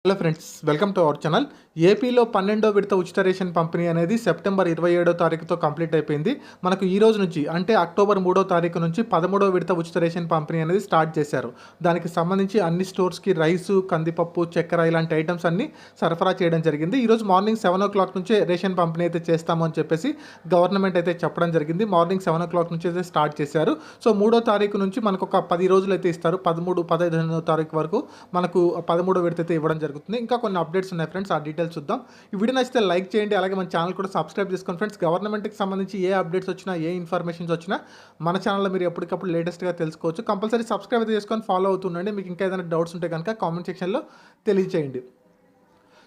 Hello friends, welcome to our channel. ఏపీలో 12వ విడత ఉచిత రేషన్ పంపిణీ అనేది సెప్టెంబర్ 27వ తారీఖుతో కంప్లీట్ అయిపోయింది. మనకు ఈ రోజు నుంచి అంటే అక్టోబర్ 3వ తారీఖు నుంచి 13వ విడత ఉచిత రేషన్ పంపిణీ అనేది స్టార్ట్ చేశారు. దానికి సంబంధించి అన్ని స్టోర్స్కి రైసు, కందిపప్పు, చక్కెర ఇలాంటి ఐటమ్స్ అన్ని సరఫరా చేయడం జరిగింది. ఈరోజు మార్నింగ్ 7 o'clock నుంచే రేషన్ పంపిణీ అయితే చేస్తాము అని చెప్పేసి గవర్నమెంట్ అయితే చెప్పడం జరిగింది. మార్నింగ్ 7 o'clock నుంచి అయితే స్టార్ట్ చేశారు. సో 3వ తారీఖు నుంచి మనకు ఒక 10 రోజులు అయితే ఇస్తారు. 13, 15వ తారీఖు వరకు మనకు 13వ విడత అయితే ఇవ్వడం జరుగుతుంది. ఇంకా కొన్ని అప్డేట్స్ ఉన్నాయి ఫ్రెండ్స్, ఆ డీటెయిల్స్ చూద్దాం. ఈ వీడియో నచ్చితే లైక్ చేయండి, అలాగే మన ఛానల్ కూడా సబ్స్క్రైబ్ చేసుకోండి ఫ్రెండ్స్. గవర్నమెంట్కి సంబంధించి ఏ అప్డేట్స్ వచ్చినా, ఏ ఇన్ఫర్మేషన్స్ వచ్చినా మన ఛానల్లో మీరు ఎప్పటికప్పుడు లేటెస్ట్గా తెలుసుకోవచ్చు. కంపల్సరీ సబ్స్క్రైబ్ అయితే చేసుకొని ఫాలో అవుతుండండి. మీకు ఇంకా ఏదైనా డౌట్స్ ఉంటే కనుక కామెంట్ సెక్షన్లో తెలియజేయండి.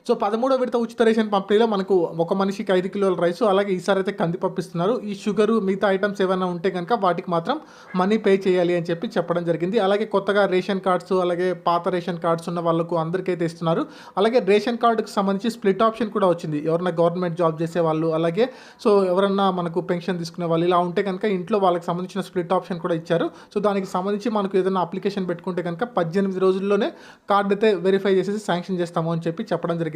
సో 13వ విడత ఉచిత రేషన్ పంపిణీలో మనకు ఒక మనిషికి 5 కిలోల రైసు, అలాగే ఈసారి అయితే కందిపప్పు ఇస్తున్నారు. ఈ షుగరు, మిగతా ఐటమ్స్ ఏమైనా ఉంటే కనుక వాటికి మాత్రం మనీ పే చేయాలి అని చెప్పడం జరిగింది. అలాగే కొత్తగా రేషన్ కార్డ్స్, అలాగే పాత రేషన్ కార్డ్స్ ఉన్న వాళ్ళకు అందరికైతే ఇస్తున్నారు. అలాగే రేషన్ కార్డుకి సంబంధించి స్ప్లిట్ ఆప్షన్ కూడా వచ్చింది. ఎవరైనా గవర్నమెంట్ జాబ్ చేసే వాళ్ళు, అలాగే సో ఎవరన్నా మనకు పెన్షన్ తీసుకునే వాళ్ళు ఇలా ఉంటే కనుక ఇంట్లో వాళ్ళకి సంబంధించిన స్ప్లిట్ ఆప్షన్ కూడా ఇచ్చారు. సో దానికి సంబంధించి మనకు ఏదైనా అప్లికేషన్ పెట్టుకుంటే కనుక 18 రోజుల్లోనే కార్డు అయితే వెరిఫై చేసేసి శాంక్షన్ చేస్తాము అని చెప్పడం జరిగింది.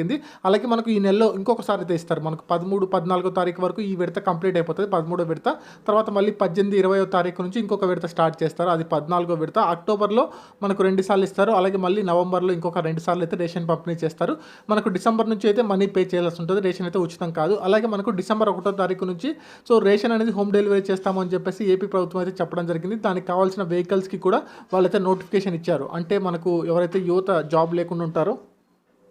అలాగే మనకు ఈ నెలలో ఇంకొకసారి అయితే ఇస్తారు. మనకు 13, 14వ తారీఖు వరకు ఈ విడత కంప్లీట్ అయిపోతుంది, 13వ విడత. తర్వాత మళ్ళీ 18, 20వ తారీఖు నుంచి ఇంకొక విడత స్టార్ట్ చేస్తారు, అది 14వ విడత. అక్టోబర్లో మనకు 2 సార్లు ఇస్తారు, అలాగే మళ్ళీ నవంబర్లో ఇంకొక 2 సార్లు అయితే రేషన్ పంపిణీ చేస్తారు. మనకు డిసెంబర్ నుంచి అయితే మనీ పే చేయాల్సి ఉంటుంది, రేషన్ అయితే ఉచితం కాదు. అలాగే మనకు డిసెంబర్ 1వ తారీఖు నుంచి సో రేషన్ అనేది హోమ్ డెలివరీ చేస్తాము అని చెప్పేసి ఏపీ ప్రభుత్వం అయితే చెప్పడం జరిగింది. దానికి కావాల్సిన వెహికల్స్కి కూడా వాళ్ళైతే నోటిఫికేషన్ ఇచ్చారు. అంటే మనకు ఎవరైతే యువత జాబ్ లేకుండా ఉంటారో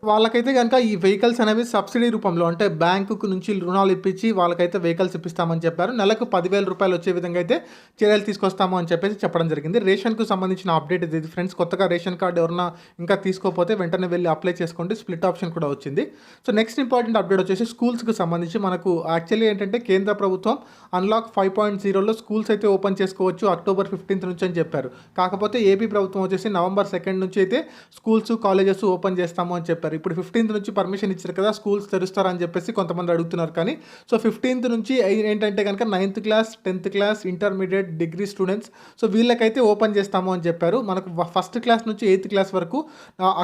వాళ్ళకైతే కనుక ఈ వెహికల్స్ అనేవి సబ్సిడీ రూపంలో, అంటే బ్యాంకు నుంచి రుణాలు ఇప్పించి వాళ్ళకైతే వెహికల్స్ ఇప్పిస్తామని చెప్పారు. నెలకు 10,000 రూపాయలు వచ్చే విధంగా అయితే చర్యలు తీసుకొస్తాము అని చెప్పడం జరిగింది. రేషన్కు సంబంధించిన అప్డేట్ ఇది ఫ్రెండ్స్. కొత్తగా రేషన్ కార్డు ఎవరన్నా ఇంకా తీసుకోకపోతే వెంటనే వెళ్ళి అప్లై చేసుకోండి, స్ప్లిట్ ఆప్షన్ కూడా వచ్చింది. సో నెక్స్ట్ ఇంపార్టెంట్ అప్డేట్ వచ్చేసి స్కూల్స్కి సంబంధించి మనకు యాక్చువల్లీ ఏంటంటే కేంద్ర ప్రభుత్వం అన్లాక్ 5.0లో స్కూల్స్ అయితే ఓపెన్ చేసుకోవచ్చు అక్టోబర్ 15th నుంచి అని చెప్పారు. కాకపోతే ఏపీ ప్రభుత్వం వచ్చేసి నవంబర్ 2nd నుంచి అయితే స్కూల్స్, కాలేజెస్ ఓపెన్ చేస్తాము అని చెప్పారు. ఇప్పుడు 15th నుంచి పర్మిషన్ ఇచ్చారు కదా, స్కూల్స్ తెరుస్తారని చెప్పేసి కొంతమంది అడుగుతున్నారు. కానీ సో 15th నుంచి ఏంటంటే కనుక 9th class, 10th class, intermediate, degree students so వీళ్ళకైతే ఓపెన్ చేస్తాము అని చెప్పారు. మనకు 1st క్లాస్ నుంచి 8th క్లాస్ వరకు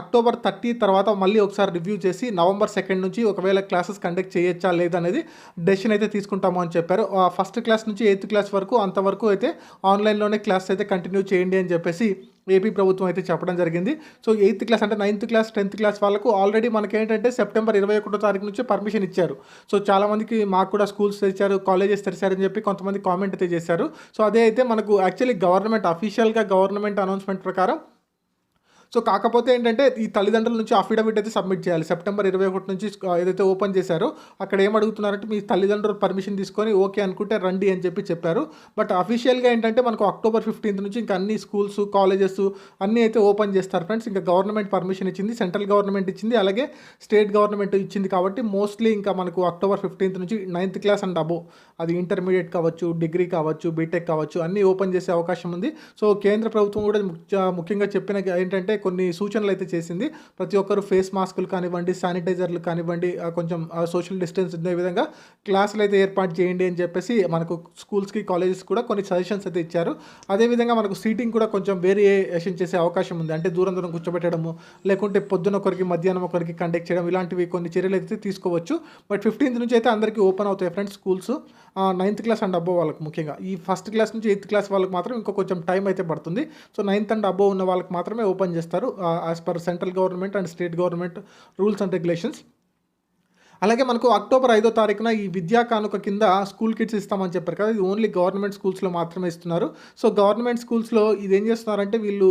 అక్టోబర్ 30 తర్వాత మళ్ళీ ఒకసారి రివ్యూ చేసి నవంబర్ 2nd నుంచి ఒకవేళ క్లాసెస్ కండక్ట్ చేయొచ్చా లేదా అనేది డెసిషన్ అయితే తీసుకుంటాము అని చెప్పారు. 1st క్లాస్ నుంచి 8th క్లాస్ వరకు అంతవరకు అయితే ఆన్లైన్లోనే క్లాస్ అయితే కంటిన్యూ చేయండి అని చెప్పేసి ఏపీ ప్రభుత్వం అయితే చెప్పడం జరిగింది. సో 8th క్లాస్ అంటే 9th క్లాస్, 10th క్లాస్ వాళ్ళకు ఆల్రెడీ మనకేంటంటే సెప్టెంబర్ 21వ తారీఖు నుంచి పర్మిషన్ ఇచ్చారు. సో చాలామందికి మాకు కూడా స్కూల్స్ తెరిచారు, కాలేజెస్ తెరిచారని చెప్పి కొంతమంది కామెంట్ అయితే చేశారు. సో అదే అయితే మనకు యాక్చువల్లీ గవర్నమెంట్ అఫీషియల్గా గవర్నమెంట్ అనౌన్స్మెంట్ ప్రకారం సో కాకపోతే ఏంటంటే ఈ తల్లిదండ్రుల నుంచి అఫిడవిట్ అయితే సబ్మిట్ చేయాలి. సెప్టెంబర్ 21 నుంచి ఏదైతే ఓపెన్ చేశారో అక్కడ ఏమడుగుతున్నారంటే మీ తల్లిదండ్రులు పర్మిషన్ తీసుకొని ఓకే అనుకుంటే రండి అని చెప్పారు. బట్ అఫీషియల్గా ఏంటంటే మనకు అక్టోబర్ 15th నుంచి ఇంకా అన్ని స్కూల్స్, కాలేజెస్ అన్నీ అయితే ఓపెన్ చేస్తారు ఫ్రెండ్స్. ఇంకా గవర్నమెంట్ పర్మిషన్ ఇచ్చింది, సెంట్రల్ గవర్నమెంట్ ఇచ్చింది, అలాగే స్టేట్ గవర్నమెంట్ ఇచ్చింది. కాబట్టి మోస్ట్లీ ఇంకా మనకు అక్టోబర్ 15th నుంచి 9th క్లాస్ అండ్ అబో, అది ఇంటర్మీడియట్ కావచ్చు, డిగ్రీ కావచ్చు, బీటెక్ కావచ్చు, అన్నీ ఓపెన్ చేసే అవకాశం ఉంది. సో కేంద్ర ప్రభుత్వం కూడా ముఖ్యంగా చెప్పిన ఏంటంటే కొన్ని సూచనలు అయితే చేసింది. ప్రతి ఒక్కరు ఫేస్ మాస్కులు కానివ్వండి, శానిటైజర్లు కానివ్వండి, కొంచెం సోషల్ డిస్టెన్స్ ఉండే విధంగా క్లాసులు అయితే ఏర్పాటు చేయండి అని చెప్పేసి మనకు స్కూల్స్కి, కాలేజెస్ కూడా కొన్ని సజెషన్స్ అయితే ఇచ్చారు. అదేవిధంగా మనకు సీటింగ్ కూడా కొంచెం వేరియేషన్ చేసే అవకాశం ఉంది. అంటే దూరం కూర్చోబెట్టడము, లేకుంటే పొద్దున ఒకరికి, మధ్యాహ్నం ఒకరికి కండక్ట్ చేయడం, ఇలాంటివి కొన్ని చర్యలు అయితే తీసుకోవచ్చు. బట్ 15th నుంచి అయితే అందరికీ ఓపెన్ అవుతాయి friends schools. 9th class and above వాళ్ళకి, ముఖ్యంగా ఈ 1st క్లాస్ నుంచి 8th క్లాస్ వాళ్ళకి మాత్రం ఇంకో కొంచెం టైం అయితే పడుతుంది. సో 9th అండ్ అబోవ్ ఉన్న వాళ్ళకి మాత్రమే ఓపెన్ చేస్తారు as per central government and state government rules and regulations. అలాగే మనకు అక్టోబర్ 5వ తారీఖున ఈ విద్యా కానుక కింద స్కూల్ కిట్స్ ఇస్తామని చెప్పారు కదా, ఇది ఓన్లీ గవర్నమెంట్ స్కూల్స్లో మాత్రమే ఇస్తున్నారు. సో గవర్నమెంట్ స్కూల్స్లో ఇది ఏం చేస్తున్నారంటే వీళ్ళు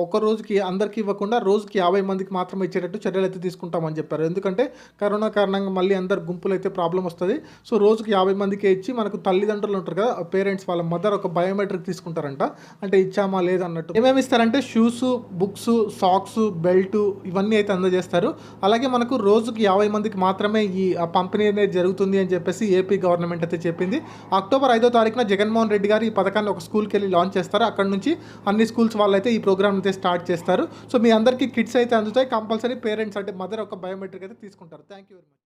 ఒక రోజుకి అందరికీ ఇవ్వకుండా రోజుకి 50 మందికి మాత్రమే ఇచ్చేటట్టు చర్యలు అయితే తీసుకుంటామని చెప్పారు. ఎందుకంటే కరోనా కారణంగా మళ్ళీ అందరు గుంపులు అయితే ప్రాబ్లం వస్తుంది. సో రోజుకి 50 మందికే ఇచ్చి మనకు తల్లిదండ్రులు ఉంటారు కదా, పేరెంట్స్ వాళ్ళ మదర్ ఒక బయోమెట్రిక్ తీసుకుంటారంట, అంటే ఇచ్చామా లేదా అన్నట్టు. ఏమేమి ఇస్తారంటే షూస్, బుక్స్, సాక్స్, బెల్ట్ ఇవన్నీ అయితే అందజేస్తారు. అలాగే మనకు రోజుకి 50 మందికి మాత్రమే ఈ పంపిణీ అనేది జరుగుతుంది అని చెప్పేసి ఏపీ గవర్నమెంట్ అయితే చెప్పింది. అక్టోబర్ 5వ తారీఖున జగన్మోహన్ రెడ్డి గారు ఈ పథకాన్ని ఒక స్కూల్కి వెళ్ళి లాంచ్ చేస్తారు. అక్కడ నుంచి అన్ని స్కూల్స్ వాళ్ళు అయితే ఈ ప్రోగ్రామ్ అయితే స్టార్ట్ చేస్తారు. సో మీ అందరికీ కిట్స్ అయితే అందుతాయి. కంపల్సరీ పేరెంట్స్ అంటే మదర్ ఒక బయోమెట్రిక్ అయితే తీసుకుంటారు. Thank you very much.